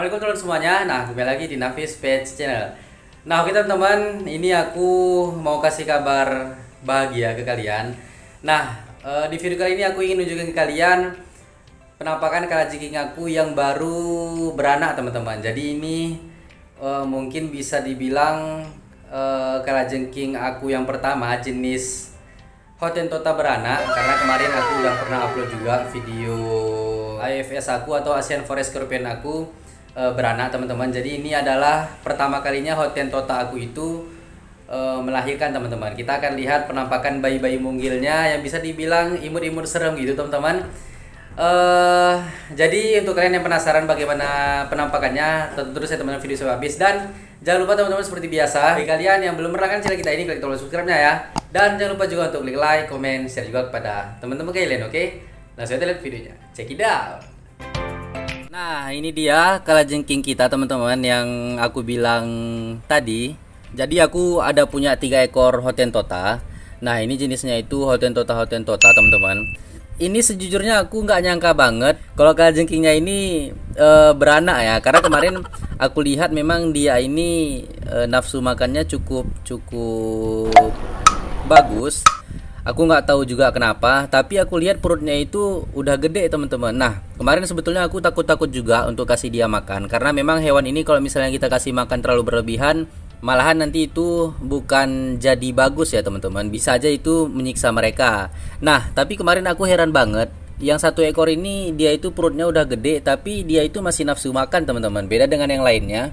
Assalamualaikum teman-teman semuanya. Nah, kembali lagi di Nafis Pets Channel. Nah, oke teman-teman, ini aku mau kasih kabar bahagia ke kalian. Nah, di video kali ini aku ingin nunjukin ke kalian penampakan kalajengking aku yang baru beranak, teman-teman. Jadi ini mungkin bisa dibilang kalajengking aku yang pertama jenis Hottentotta beranak, karena kemarin aku udah pernah upload juga video AFS aku atau Asian Forest Scorpion aku beranak, teman-teman. Jadi ini adalah pertama kalinya Hottentotta aku itu melahirkan, teman-teman. Kita akan lihat penampakan bayi-bayi munggilnya yang bisa dibilang imut-imut serem gitu, teman-teman. Jadi untuk kalian yang penasaran bagaimana penampakannya, tonton terus ya teman-teman video sampai habis. Dan jangan lupa teman-teman, seperti biasa, bagi kalian yang belum menekan channel kita ini, klik tombol subscribe-nya ya. Dan jangan lupa juga untuk klik like, comment, share juga kepada teman-teman kalian, oke? Langsung kita lihat videonya. Check it out. Nah, ini dia kalajengking kita, teman-teman, yang aku bilang tadi. Jadi aku ada punya 3 ekor Hottentotta. Nah, ini jenisnya itu Hottentotta, teman-teman. Ini sejujurnya aku nggak nyangka banget kalau kalajengkingnya ini beranak ya, karena kemarin aku lihat memang dia ini nafsu makannya cukup bagus. Aku nggak tahu juga kenapa, tapi aku lihat perutnya itu udah gede, teman-teman. Nah, kemarin sebetulnya aku takut juga untuk kasih dia makan, karena memang hewan ini kalau misalnya kita kasih makan terlalu berlebihan, malahan nanti itu bukan jadi bagus ya, teman-teman. Bisa aja itu menyiksa mereka. Nah, tapi kemarin aku heran banget, yang 1 ekor ini dia itu perutnya udah gede, tapi dia itu masih nafsu makan, teman-teman. Beda dengan yang lainnya.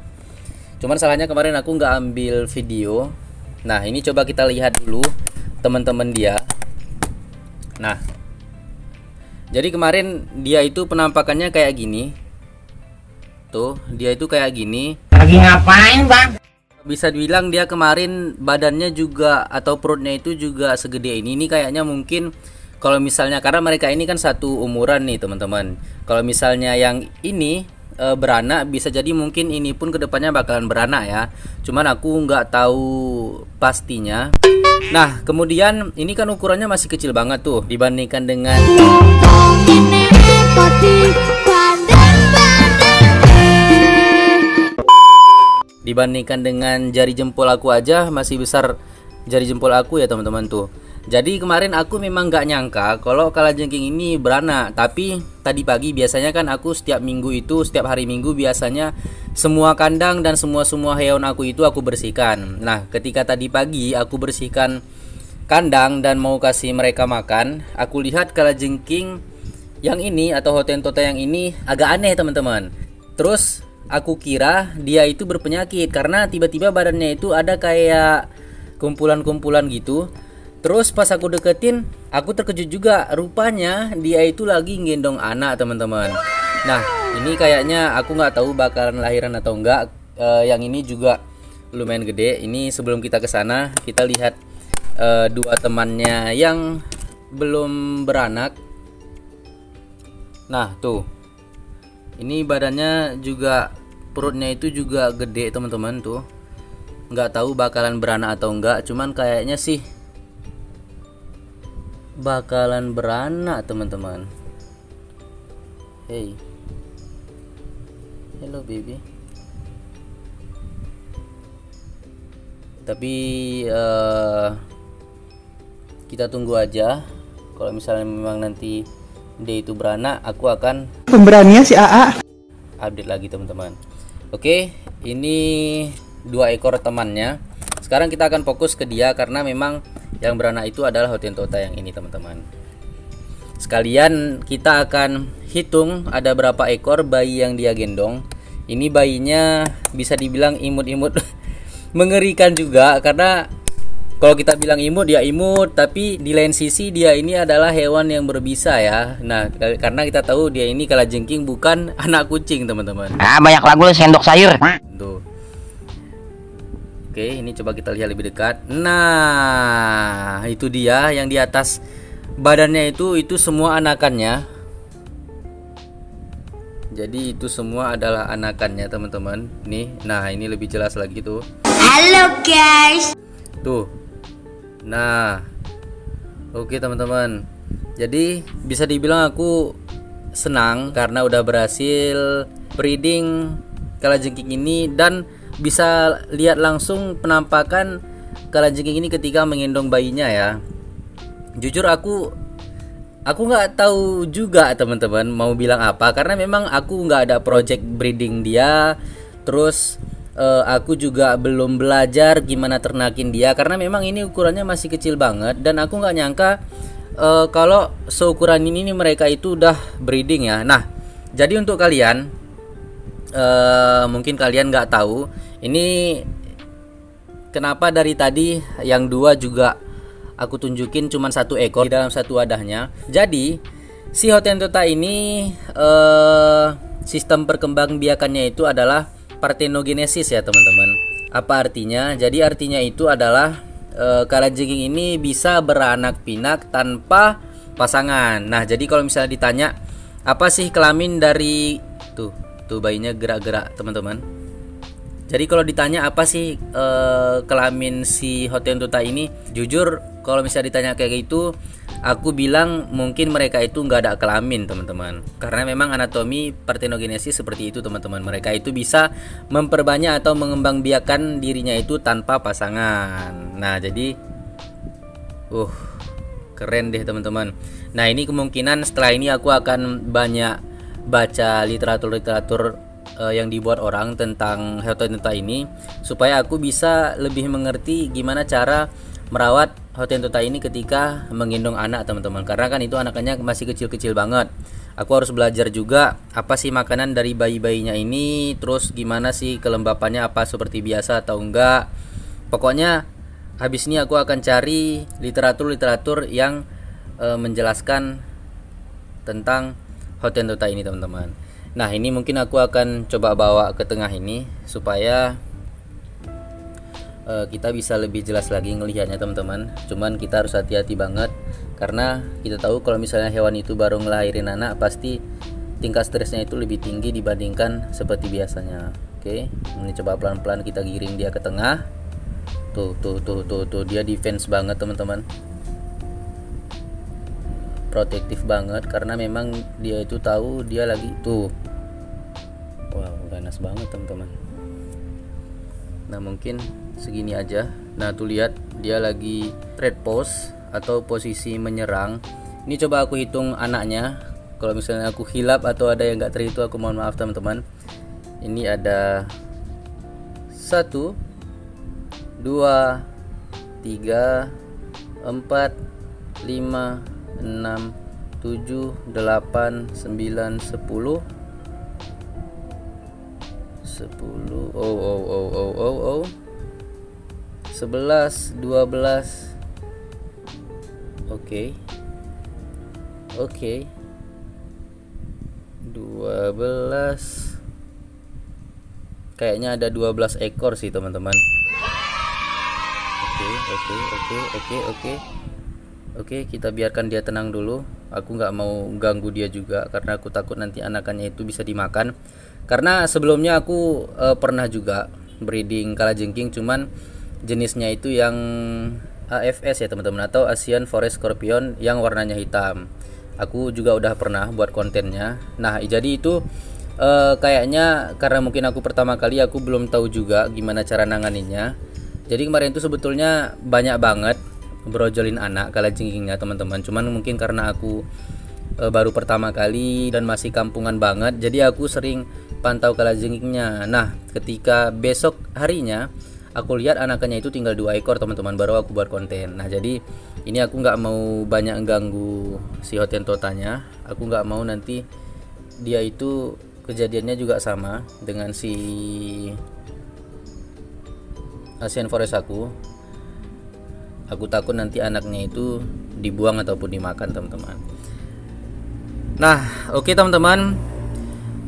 Cuman salahnya kemarin aku nggak ambil video. Nah, ini coba kita lihat dulu, teman-teman, dia. Nah, jadi kemarin dia itu penampakannya kayak gini. Tuh, dia itu kayak gini. Lagi ngapain, Bang? Bisa dibilang dia kemarin badannya juga atau perutnya itu juga segede ini. Ini kayaknya mungkin kalau misalnya, karena mereka ini kan satu umuran nih, teman-teman. Kalau misalnya yang ini beranak, bisa jadi mungkin ini pun kedepannya bakalan beranak ya. Cuman aku nggak tahu pastinya. Nah, kemudian ini kan ukurannya masih kecil banget tuh dibandingkan dengan jari jempol aku aja, masih besar jari jempol aku ya, teman-teman tuh. Jadi kemarin aku memang nggak nyangka kalau kalajengking ini beranak. Tapi tadi pagi biasanya kan aku setiap hari minggu biasanya semua kandang dan semua hewan aku itu aku bersihkan. Nah, ketika tadi pagi aku bersihkan kandang dan mau kasih mereka makan, aku lihat kalajengking yang ini atau Hottentotta yang ini agak aneh, teman-teman. Terus aku kira dia itu berpenyakit karena tiba-tiba badannya itu ada kayak kumpulan-kumpulan gitu. Terus pas aku deketin, aku terkejut juga, rupanya dia itu lagi gendong anak, teman-teman. Nah, ini kayaknya aku nggak tahu bakalan lahiran atau enggak. Yang ini juga lumayan gede. Ini sebelum kita ke sana, kita lihat 2 temannya yang belum beranak. Nah, tuh. Ini badannya juga, perutnya itu juga gede, teman-teman tuh. Nggak tahu bakalan beranak atau enggak, cuman kayaknya sih bakalan beranak, teman-teman. Hey, hello baby. Tapi kita tunggu aja. Kalau misalnya memang nanti dia itu beranak, aku akan Pemberaninya si AA update lagi, teman-teman. Oke, ini 2 ekor temannya. Sekarang kita akan fokus ke dia karena memang yang beranak itu adalah Hottentotta yang ini, teman-teman. Sekalian kita akan hitung ada berapa ekor bayi yang dia gendong. Ini bayinya bisa dibilang imut-imut mengerikan juga, karena kalau kita bilang imut ya imut, tapi di lain sisi dia ini adalah hewan yang berbisa ya. Nah, karena kita tahu dia ini kalajengking, bukan anak kucing, teman-teman. banyak lagu sendok sayur. Tuh. Oke, ini coba kita lihat lebih dekat. Nah, itu dia yang di atas badannya itu semua anakannya. Jadi itu semua adalah anakannya, teman-teman. Nih, nah ini lebih jelas lagi tuh. Halo guys. Tuh. Nah. Oke, teman-teman. Jadi bisa dibilang aku senang karena udah berhasil breeding kalajengking ini dan bisa lihat langsung penampakan kalajengking ini ketika menggendong bayinya ya. Jujur aku nggak tahu juga teman-teman mau bilang apa, karena memang aku nggak ada project breeding dia. Terus aku juga belum belajar gimana ternakin dia, karena memang ini ukurannya masih kecil banget. Dan aku nggak nyangka kalau seukuran ini mereka itu udah breeding ya. Nah, jadi untuk kalian mungkin kalian nggak tahu ini kenapa dari tadi yang dua juga aku tunjukin cuman 1 ekor di dalam 1 wadahnya. Jadi si Hottentotta ini sistem perkembangbiakannya itu adalah partenogenesis ya teman-teman. Apa artinya? Jadi artinya itu adalah kalajengking ini bisa beranak pinak tanpa pasangan. Nah, jadi kalau misalnya ditanya apa sih kelamin dari tuh bayinya gerak-gerak teman-teman. Jadi kalau ditanya apa sih kelamin si Hottentotta ini, jujur kalau misalnya ditanya kayak gitu, aku bilang mungkin mereka itu nggak ada kelamin teman-teman. Karena memang anatomi partenogenesis seperti itu teman-teman. Mereka itu bisa memperbanyak atau mengembangbiakan dirinya itu tanpa pasangan. Nah jadi keren deh teman-teman. Nah ini kemungkinan setelah ini aku akan banyak baca literatur yang dibuat orang tentang Hottentotta ini, supaya aku bisa lebih mengerti gimana cara merawat Hottentotta ini ketika menggendong anak teman-teman. Karena kan itu anakannya masih kecil-kecil banget. Aku harus belajar juga apa sih makanan dari bayi-bayinya ini, terus gimana sih kelembapannya, apa seperti biasa atau enggak. Pokoknya habis ini aku akan cari literatur yang menjelaskan tentang Hottentotta ini teman-teman. Nah ini mungkin aku akan coba bawa ke tengah ini supaya kita bisa lebih jelas lagi ngelihatnya teman-teman. Cuman kita harus hati-hati banget, karena kita tahu kalau misalnya hewan itu baru ngelahirin anak, pasti tingkat stresnya itu lebih tinggi dibandingkan seperti biasanya. Oke, ini coba pelan-pelan kita giring dia ke tengah. Tuh dia defense banget teman-teman, protektif banget, karena memang dia itu tahu dia lagi tuh. Wow, ganas banget teman-teman. Nah mungkin segini aja. Nah tuh lihat dia lagi trade pose atau posisi menyerang. Ini coba aku hitung anaknya. Kalau misalnya aku hilap atau ada yang nggak terhitung, aku mohon maaf teman-teman. Ini ada 1, 2, 3, 4, 5, 6, 7, 8, 9, 10, 11, 12. Oke. 12. Kayaknya ada 12 ekor sih teman-teman. Oke, kita biarkan dia tenang dulu. Aku nggak mau ganggu dia juga, karena aku takut nanti anakannya itu bisa dimakan. Karena sebelumnya aku pernah juga breeding kalajengking, cuman jenisnya itu yang AFS ya teman-teman, atau Asian Forest Scorpion yang warnanya hitam. Aku juga udah pernah buat kontennya. Nah jadi itu kayaknya karena mungkin aku pertama kali, aku belum tahu juga gimana cara nanganinnya. Jadi kemarin itu sebetulnya banyak banget brojolin anak kalajengkingnya teman-teman. Cuman mungkin karena aku baru pertama kali dan masih kampungan banget, jadi aku sering pantau kalajengkingnya. Nah ketika besok harinya aku lihat anakannya itu tinggal 2 ekor teman-teman, baru aku buat konten. Nah jadi ini aku nggak mau banyak ganggu si Hottentottanya. Aku nggak mau nanti dia itu kejadiannya juga sama dengan si Asian Forest aku takut nanti anaknya itu dibuang ataupun dimakan teman-teman. Nah oke teman-teman,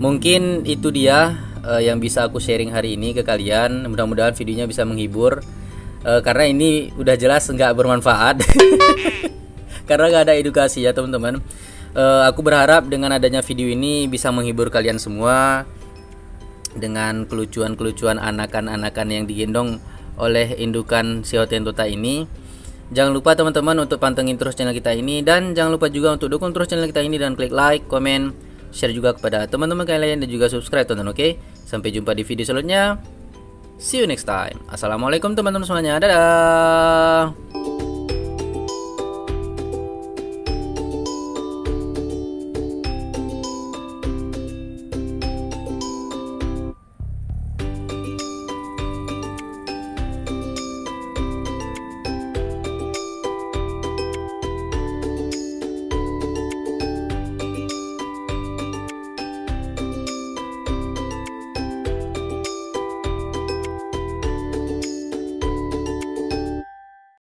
mungkin itu dia yang bisa aku sharing hari ini ke kalian. Mudah-mudahan videonya bisa menghibur, karena ini udah jelas nggak bermanfaat karena nggak ada edukasi ya teman-teman. Aku berharap dengan adanya video ini bisa menghibur kalian semua dengan kelucuan-kelucuan anakan-anakan yang digendong oleh indukan si Hottentotta ini. Jangan lupa teman-teman untuk pantengin terus channel kita ini, dan jangan lupa juga untuk dukung terus channel kita ini dan klik like, komen, share juga kepada teman-teman kalian dan juga subscribe teman-teman. Oke? Sampai jumpa di video selanjutnya. See you next time. Assalamualaikum teman-teman semuanya. Dadah.